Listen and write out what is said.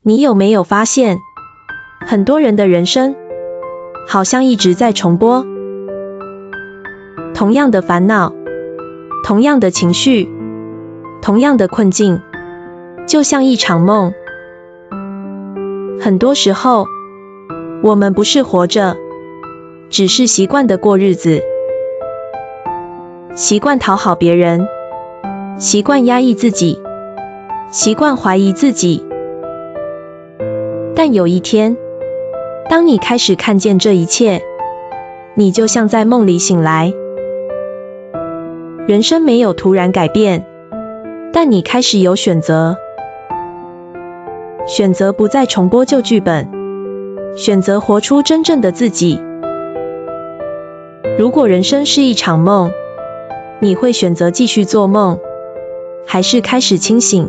你有没有发现，很多人的人生好像一直在重播，同样的烦恼，同样的情绪，同样的困境，就像一场梦。很多时候，我们不是活着，只是习惯的过日子，习惯讨好别人，习惯压抑自己，习惯怀疑自己。但有一天，当你开始看见这一切，你就像在梦里醒来。人生没有突然改变，但你开始有选择。选择不再重播旧剧本，选择活出真正的自己。如果人生是一场梦，你会选择继续做梦，还是开始清醒？